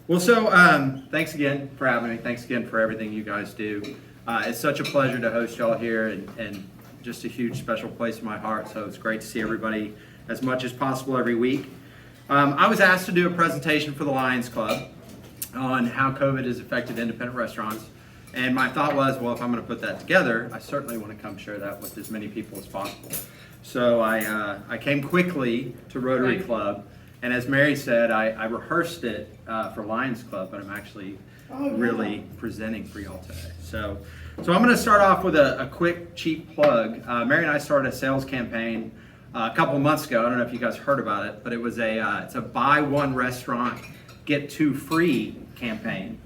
Thanks again for having me. Thanks again for everything you guys do. It's such a pleasure to host y'all here and just a huge special place in my heart. So it's great to see everybody as much as possible every week. I was asked to do a presentation for the Lions Club on how COVID has affected independent restaurants. And my thought was, well, if I'm going to put that together, I certainly want to come share that with as many people as possible. So I came quickly to Rotary Club. And as Mary said, I rehearsed it for Lions Club, but I'm actually really presenting for y'all today. So I'm going to start off with a quick, cheap plug. Mary and I started a sales campaign a couple of months ago. I don't know if you guys heard about it, but it's a buy one restaurant, get two free campaign.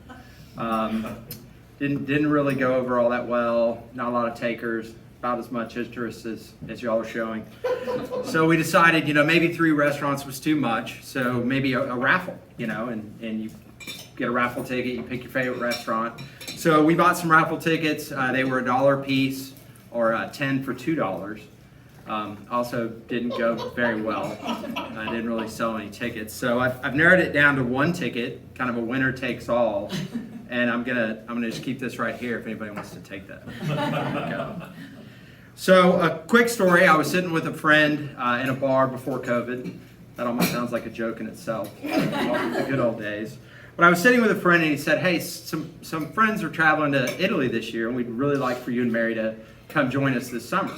Didn't really go over all that well. Not a lot of takers. About as much interest as y'all are showing. So we decided, maybe 3 restaurants was too much. So maybe a raffle, and you get a raffle ticket, you pick your favorite restaurant. So we bought some raffle tickets. They were $1 a piece or 10 for $2. Also didn't go very well. I didn't really sell any tickets. So I've narrowed it down to 1 ticket, kind of a winner takes all. And I'm gonna just keep this right here if anybody wants to take that. Okay. So a quick story, I was sitting with a friend in a bar before COVID. That almost sounds like a joke in itself, the good old days. But I was sitting with a friend and he said, hey, some friends are traveling to Italy this year and we'd really like for you and Mary to come join us this summer.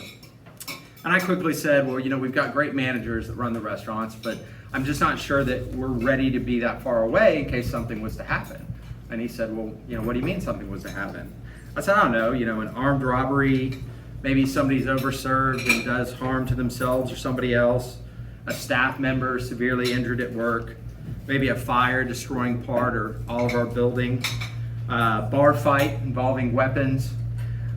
And I quickly said, well, we've got great managers that run the restaurants, but I'm just not sure that we're ready to be that far away in case something was to happen. And he said, well, what do you mean something was to happen? I said, I don't know, an armed robbery, maybe somebody's overserved and does harm to themselves or somebody else, a staff member severely injured at work, maybe a fire destroying part or all of our building, bar fight involving weapons,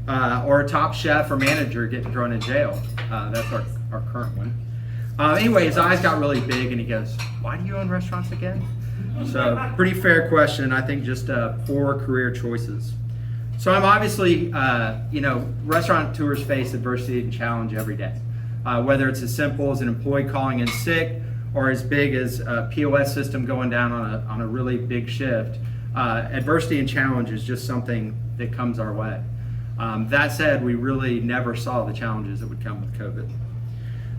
or a top chef or manager getting thrown in jail. That's our current one. Anyway, his eyes got really big and he goes, why do you own restaurants again? So pretty fair question. I think just 4 career choices. So I'm obviously, restaurateurs face adversity and challenge every day. Whether it's as simple as an employee calling in sick or as big as a POS system going down on a really big shift, adversity and challenge is just something that comes our way. That said, we really never saw the challenges that would come with COVID.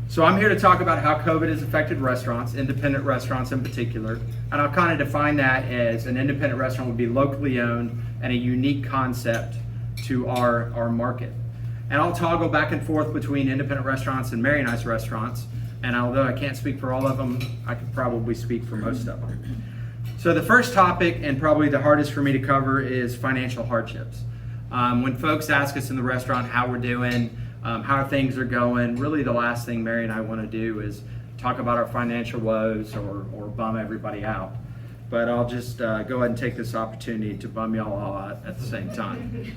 So I'm here to talk about how COVID has affected restaurants, independent restaurants in particular, and I'll kind of define that as an independent restaurant would be locally owned and a unique concept to our market. And I'll toggle back and forth between independent restaurants and Mary and I's restaurants, and although I can't speak for all of them, I could probably speak for most of them. So the first topic, and probably the hardest for me to cover, is financial hardships. When folks ask us in the restaurant how we're doing, how things are going, really the last thing Mary and I want to do is talk about our financial woes or bum everybody out. But I'll just go ahead and take this opportunity to bum y'all all out at the same time.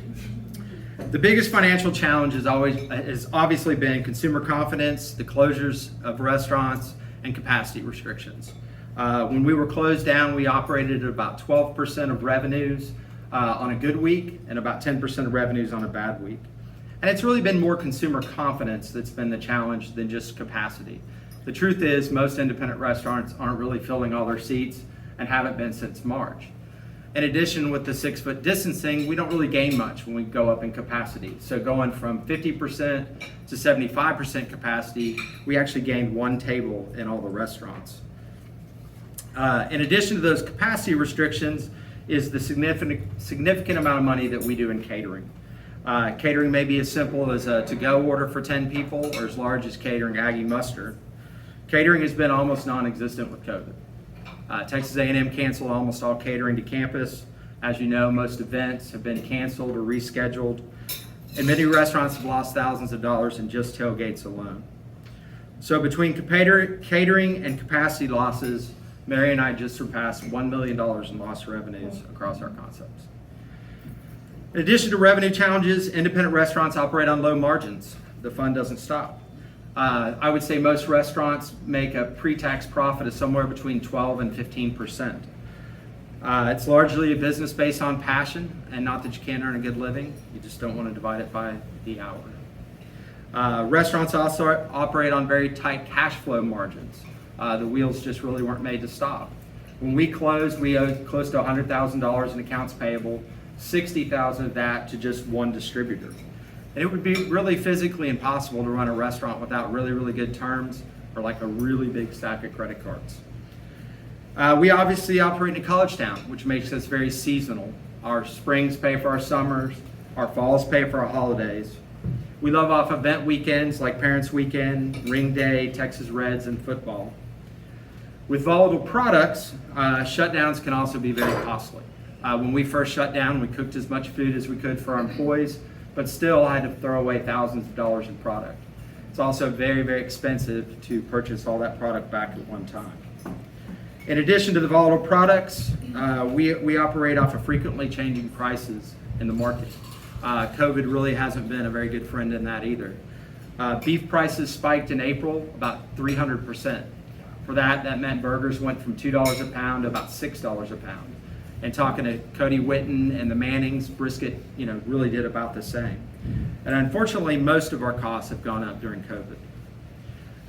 The biggest financial challenge has obviously been consumer confidence, the closures of restaurants, and capacity restrictions. When we were closed down, we operated at about 12% of revenues on a good week and about 10% of revenues on a bad week. And it's really been more consumer confidence that's been the challenge than just capacity. The truth is most independent restaurants aren't really filling all their seats and haven't been since March. In addition, with the 6-foot distancing, we don't really gain much when we go up in capacity. So going from 50% to 75% capacity, we actually gained 1 table in all the restaurants. In addition to those capacity restrictions is the significant amount of money that we do in catering. Catering may be as simple as a to-go order for 10 people or as large as catering Aggie mustard. Catering has been almost non-existent with COVID. Texas A&M canceled almost all catering to campus. As you know, most events have been canceled or rescheduled, and many restaurants have lost thousands of dollars in just tailgates alone. So between catering and capacity losses, Mary and I just surpassed $1 million in lost revenues across our concepts. In addition to revenue challenges, independent restaurants operate on low margins. The fun doesn't stop. I would say most restaurants make a pre-tax profit of somewhere between 12 and 15%. It's largely a business based on passion, and not that you can't earn a good living, you just don't want to divide it by the hour. Restaurants also operate on very tight cash flow margins. The wheels just really weren't made to stop. When we closed, we owed close to $100,000 in accounts payable, $60,000 of that to just one distributor. And it would be really physically impossible to run a restaurant without really, really good terms or like a really big stack of credit cards. We obviously operate in a college town, which makes us very seasonal. Our springs pay for our summers, our falls pay for our holidays. We live off event weekends like Parents Weekend, Ring Day, Texas Reds, and football. With volatile products, shutdowns can also be very costly. When we first shut down, we cooked as much food as we could for our employees, but still had to throw away thousands of dollars in product. It's also very, very expensive to purchase all that product back at one time. In addition to the volatile products, we operate off of frequently changing prices in the market. COVID really hasn't been a very good friend in that either. Beef prices spiked in April about 300%. For that meant burgers went from $2 a pound to about $6 a pound. And talking to Cody Witten and the Mannings, brisket, really did about the same. And unfortunately, most of our costs have gone up during COVID.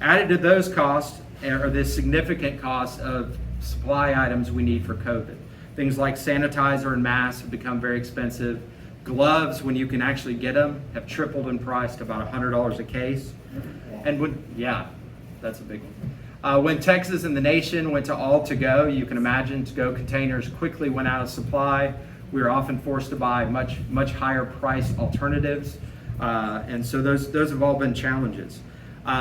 Added to those costs are the significant costs of supply items we need for COVID. Things like sanitizer and masks have become very expensive. Gloves, when you can actually get them, have tripled in price to about $100 a case. And that's a big one. When Texas and the nation went to all to-go, you can imagine to-go containers quickly went out of supply. We were often forced to buy much higher priced alternatives. And so those have all been challenges.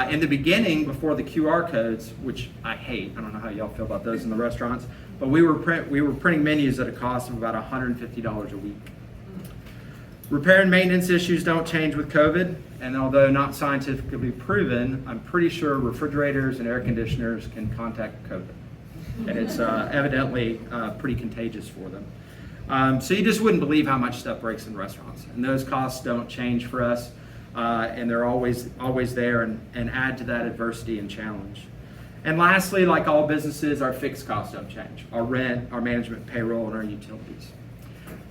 In the beginning, before the QR codes, which I hate, I don't know how y'all feel about those in the restaurants, but we were printing menus at a cost of about $150 a week. Repair and maintenance issues don't change with COVID, and although not scientifically proven, I'm pretty sure refrigerators and air conditioners can contact COVID. And it's evidently pretty contagious for them. So you just wouldn't believe how much stuff breaks in restaurants. And those costs don't change for us, and they're always there and add to that adversity and challenge. And lastly, like all businesses, our fixed costs don't change. Our rent, our management payroll, and our utilities.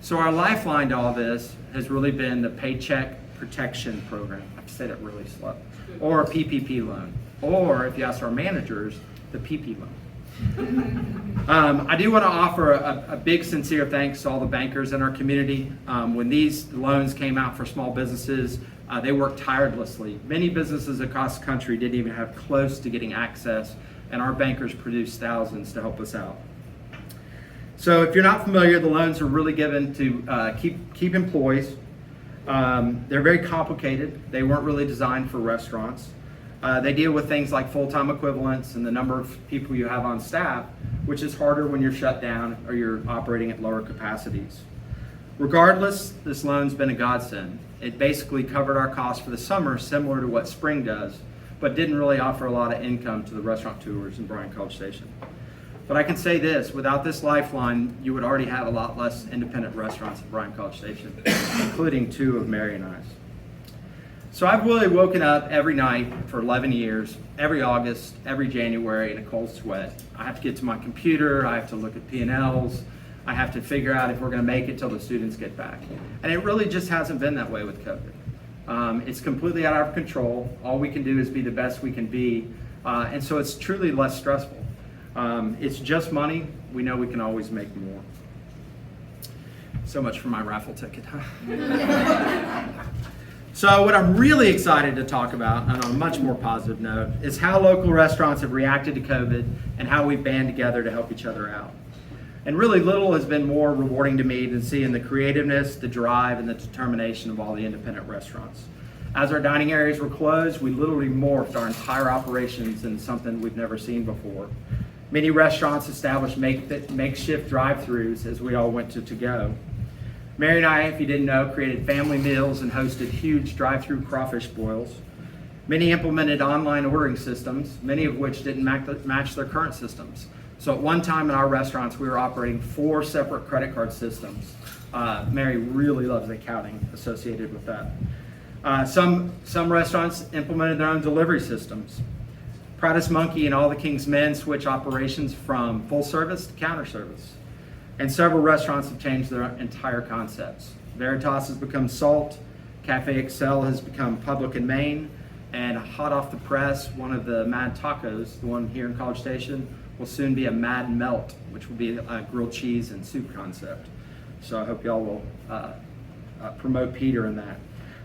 So our lifeline to all this has really been the Paycheck Protection Program. I have to say that really slow. Or a PPP loan. Or, if you ask our managers, the PP loan. I do want to offer a big sincere thanks to all the bankers in our community. When these loans came out for small businesses, they worked tirelessly. Many businesses across the country didn't even have close to getting access, and our bankers produced thousands to help us out. So if you're not familiar, the loans are really given to keep employees. They're very complicated. They weren't really designed for restaurants. They deal with things like full-time equivalents and the number of people you have on staff, which is harder when you're shut down or you're operating at lower capacities. Regardless, this loan's been a godsend. It basically covered our costs for the summer, similar to what spring does, but didn't really offer a lot of income to the restaurateurs in Bryan College Station. But I can say this, without this lifeline, you would already have a lot less independent restaurants at Bryan College Station, including 2 of Mary and I's. So I've really woken up every night for 11 years, every August, every January in a cold sweat. I have to get to my computer, I have to look at P&Ls, I have to figure out if we're gonna make it till the students get back. And it really just hasn't been that way with COVID. It's completely out of our control. All we can do is be the best we can be. And so it's truly less stressful. It's just money. We know we can always make more. So much for my raffle ticket, huh? So what I'm really excited to talk about, and on a much more positive note, is how local restaurants have reacted to COVID and how we band together to help each other out. And really little has been more rewarding to me than seeing the creativeness, the drive, and the determination of all the independent restaurants. As our dining areas were closed, we literally morphed our entire operations into something we've never seen before. Many restaurants established makeshift drive-thrus as we all went to-go. Mary and I, if you didn't know, created family meals and hosted huge drive-through crawfish boils. Many implemented online ordering systems, many of which didn't match their current systems. So at one time in our restaurants, we were operating 4 separate credit card systems. Mary really loves the accounting associated with that. Some restaurants implemented their own delivery systems. Proudest Monkey and All the King's Men switch operations from full service to counter service. And several restaurants have changed their entire concepts. Veritas has become Salt, Cafe Excel has become Public and Main, and hot off the press, one of the Mad Tacos, the one here in College Station, will soon be a Mad Melt, which will be a grilled cheese and soup concept. So I hope y'all will promote Peter in that.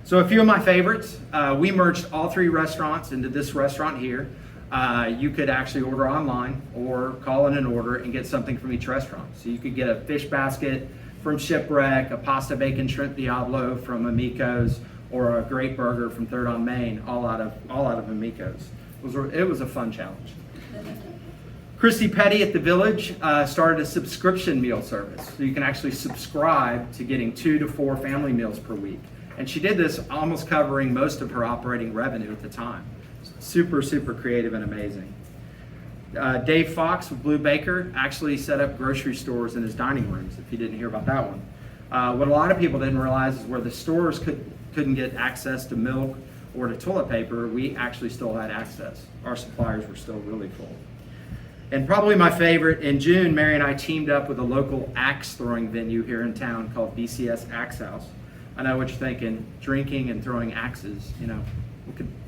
So a few of my favorites, we merged all 3 restaurants into this restaurant here. You could actually order online or call in an order and get something from each restaurant. So you could get a fish basket from Shipwreck, a pasta bacon shrimp Diablo from Amico's, or a great burger from Third on Main, all out of Amico's. It was a fun challenge. Christy Petty at the Village started a subscription meal service. So you can actually subscribe to getting 2 to 4 family meals per week. And she did this almost covering most of her operating revenue at the time. Super, super creative and amazing. Dave Fox with Blue Baker actually set up grocery stores in his dining rooms, if you didn't hear about that one. What a lot of people didn't realize is where the stores couldn't get access to milk or to toilet paper, we actually still had access. Our suppliers were still really full. And probably my favorite, in June, Mary and I teamed up with a local axe throwing venue here in town called BCS AXE House. I know what you're thinking, drinking and throwing axes, you know,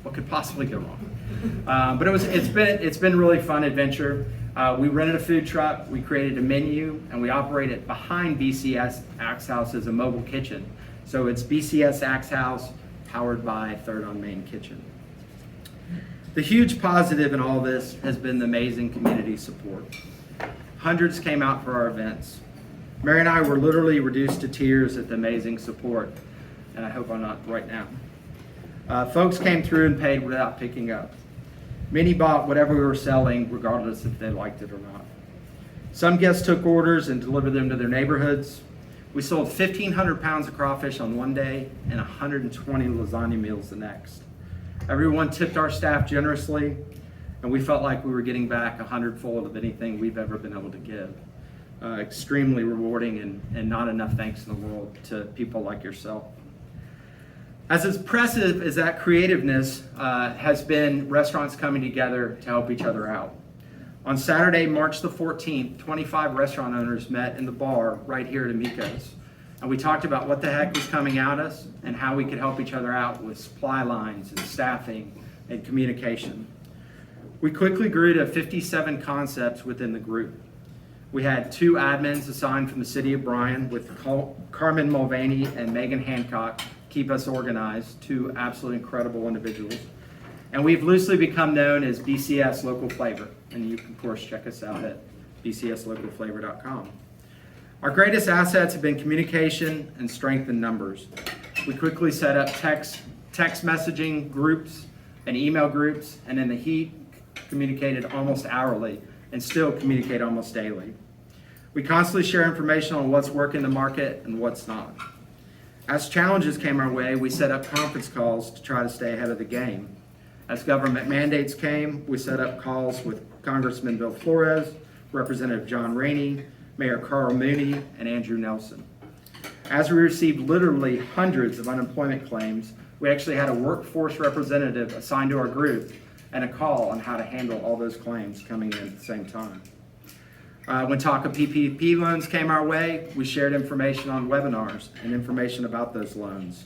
what could possibly go wrong? But it's been a really fun adventure. We rented a food truck, we created a menu, and we operate it behind BCS AXE House as a mobile kitchen. So it's BCS AXE House powered by Third on Main Kitchen. The huge positive in all this has been the amazing community support. Hundreds came out for our events. Mary and I were literally reduced to tears at the amazing support, and I hope I'm not right now. Folks came through and paid without picking up. Many bought whatever we were selling, regardless if they liked it or not. Some guests took orders and delivered them to their neighborhoods. We sold 1,500 pounds of crawfish on one day and 120 lasagna meals the next. Everyone tipped our staff generously, and we felt like we were getting back 100-fold of anything we've ever been able to give. Extremely rewarding and not enough thanks in the world to people like yourself. As impressive as that creativeness has been, restaurants coming together to help each other out. On Saturday, March the 14th, 25 restaurant owners met in the bar right here at Amico's. And we talked about what the heck was coming at us and how we could help each other out with supply lines and staffing and communication. We quickly grew to 57 concepts within the group. We had 2 admins assigned from the city of Bryan with Carmen Mulvaney and Megan Hancock keep us organized, 2 absolutely incredible individuals. And we've loosely become known as BCS Local Flavor. And you can, of course, check us out at bcslocalflavor.com. Our greatest assets have been communication and strength in numbers. We quickly set up text messaging groups and email groups, and in the heat, communicated almost hourly and still communicate almost daily. We constantly share information on what's working in the market and what's not. As challenges came our way, we set up conference calls to try to stay ahead of the game. As government mandates came, we set up calls with Congressman Bill Flores, Representative John Rainey, Mayor Carl Mooney, and Andrew Nelson. As we received literally hundreds of unemployment claims, we actually had a workforce representative assigned to our group and a call on how to handle all those claims coming in at the same time. When talk of PPP loans came our way, we shared information on webinars and information about those loans.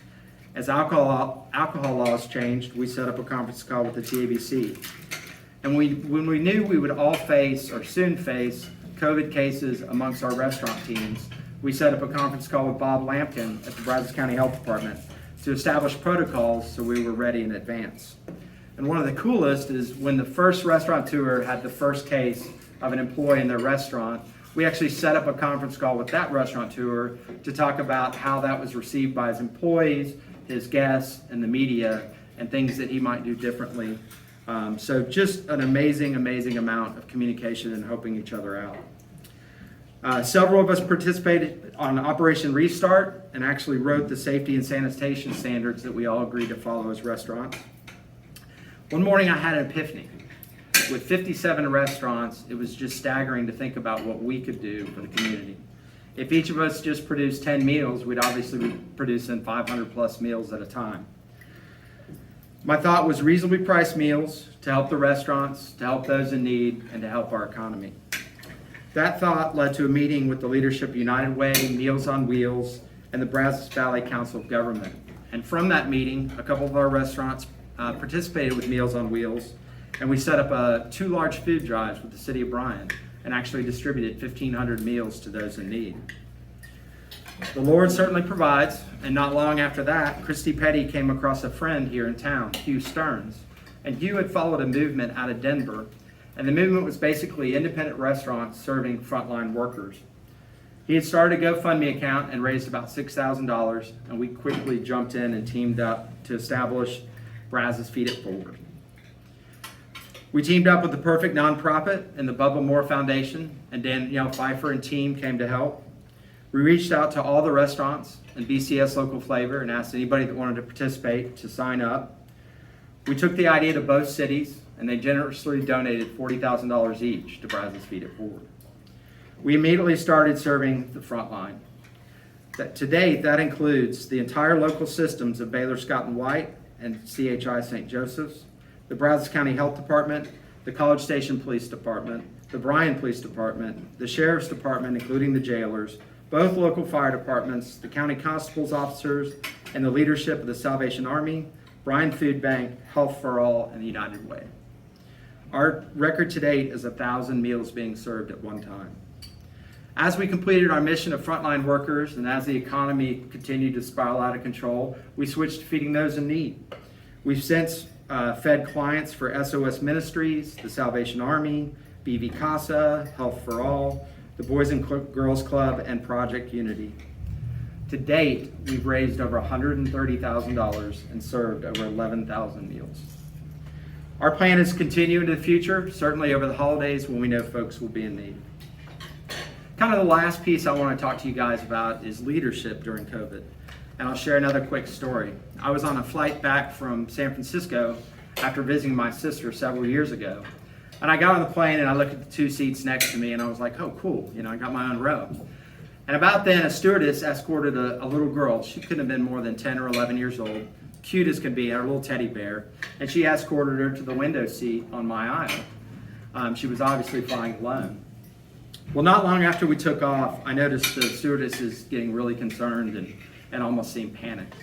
As alcohol laws changed, we set up a conference call with the TABC. And when we knew we would all face, or soon face, COVID cases amongst our restaurant teams, we set up a conference call with Bob Lampkin at the Brazos County Health Department to establish protocols so we were ready in advance. And one of the coolest is when the first restaurateur had the first case of an employee in their restaurant, we actually set up a conference call with that restaurateur to talk about how that was received by his employees, his guests, and the media, and things that he might do differently. So just an amazing amount of communication and helping each other out. Several of us participated on Operation Restart and actually wrote the safety and sanitation standards that we all agreed to follow as restaurants. One morning I had an epiphany. With 57 restaurants, it was just staggering to think about what we could do for the community. If each of us just produced 10 meals, we'd obviously be producing 500 plus meals at a time. My thought was reasonably priced meals to help the restaurants, to help those in need, and to help our economy. That thought led to a meeting with the leadership of United Way, Meals on Wheels, and the Brazos Valley Council of Government. And from that meeting, a couple of our restaurants participated with Meals on Wheels, And we set up 2 large food drives with the city of Bryan and actually distributed 1,500 meals to those in need. The Lord certainly provides, and not long after that, Christy Petty came across a friend here in town, Hugh Stearns. And Hugh had followed a movement out of Denver, and the movement was basically independent restaurants serving frontline workers. He had started a GoFundMe account and raised about $6,000, and we quickly jumped in and teamed up to establish Brazos Feed It Forward. We teamed up with the Perfect Nonprofit and the Bubba Moore Foundation, and Danielle Pfeiffer and team came to help. We reached out to all the restaurants and BCS Local Flavor and asked anybody that wanted to participate to sign up. We took the idea to both cities, and they generously donated $40,000 each to Brazos Feed It Forward. We immediately started serving the front line. To date, that includes the entire local systems of Baylor Scott and White and CHI St. Joseph's, the Brazos County Health Department, the College Station Police Department, the Bryan Police Department, the Sheriff's Department, including the jailers, both local fire departments, the county constable's officers, and the leadership of the Salvation Army, Bryan Food Bank, Health for All, and the United Way. Our record to date is 1,000 meals being served at one time. As we completed our mission of frontline workers and as the economy continued to spiral out of control, we switched to feeding those in need. We've since fed clients for SOS Ministries, the Salvation Army, BV Casa, Health for All, the Boys and Girls Club, and Project Unity. To date, we've raised over $130,000 and served over 11,000 meals. Our plan is to continue into the future, certainly over the holidays when we know folks will be in need. Kind of the last piece I want to talk to you guys about is leadership during COVID. And I'll share another quick story. I was on a flight back from San Francisco after visiting my sister several years ago. And I got on the plane and I looked at the 2 seats next to me and I was like, oh, cool, I got my own row. And about then, a stewardess escorted a little girl. She couldn't have been more than 10 or 11 years old, cute as can be, her little teddy bear. And she escorted her to the window seat on my aisle. She was obviously flying alone. Well, not long after we took off, I noticed the stewardess is getting really concerned and almost seemed panicked.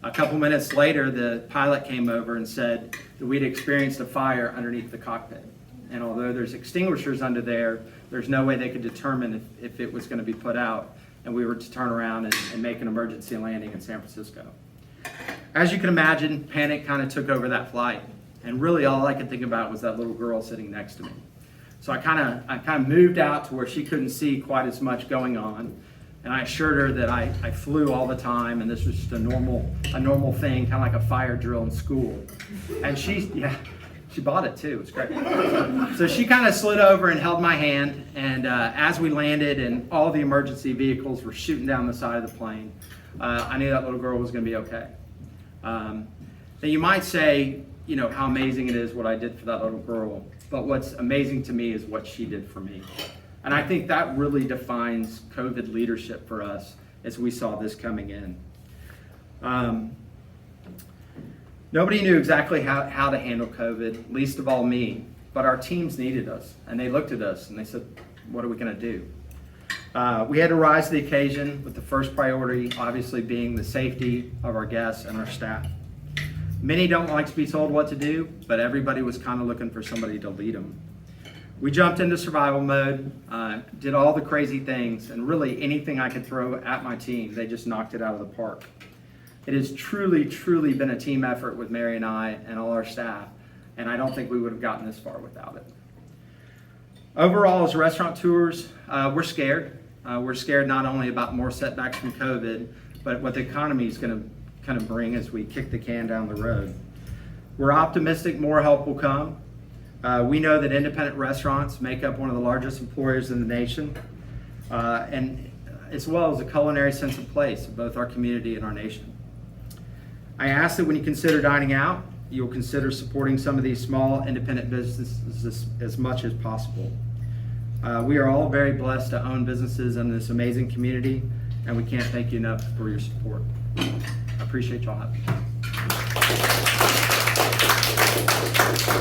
A couple minutes later, the pilot came over and said that we'd experienced a fire underneath the cockpit. And although there's extinguishers under there, there's no way they could determine if it was going to be put out, and we were to turn around and make an emergency landing in San Francisco. As you can imagine, panic kind of took over that flight, and really all I could think about was that little girl sitting next to me. So I kind of moved out to where she couldn't see quite as much going on, and I assured her that I flew all the time, and this was just a normal thing, kind of like a fire drill in school. And she bought it too. It was great. So she kind of slid over and held my hand, and as we landed and all the emergency vehicles were shooting down the side of the plane, I knew that little girl was going to be okay. Now you might say, how amazing it is what I did for that little girl, but what's amazing to me is what she did for me. And I think that really defines COVID leadership for us as we saw this coming in. Nobody knew exactly how to handle COVID, least of all me, but our teams needed us, and they looked at us and they said, what are we going to do? We had to rise to the occasion with the first priority obviously being the safety of our guests and our staff. Many don't like to be told what to do, but everybody was kind of looking for somebody to lead them. We jumped into survival mode, did all the crazy things, and really anything I could throw at my team, they just knocked it out of the park. It has truly, truly been a team effort with Mary and I and all our staff, and I don't think we would have gotten this far without it. Overall, as restaurateurs, we're scared. We're scared not only about more setbacks from COVID, but what the economy is going to kind of bring as we kick the can down the road. We're optimistic more help will come. We know that independent restaurants make up one of the largest employers in the nation, and as well as a culinary sense of place of both our community and our nation. I ask that when you consider dining out, you'll consider supporting some of these small independent businesses as much as possible. We are all very blessed to own businesses in this amazing community, and we can't thank you enough for your support. I appreciate y'all having me.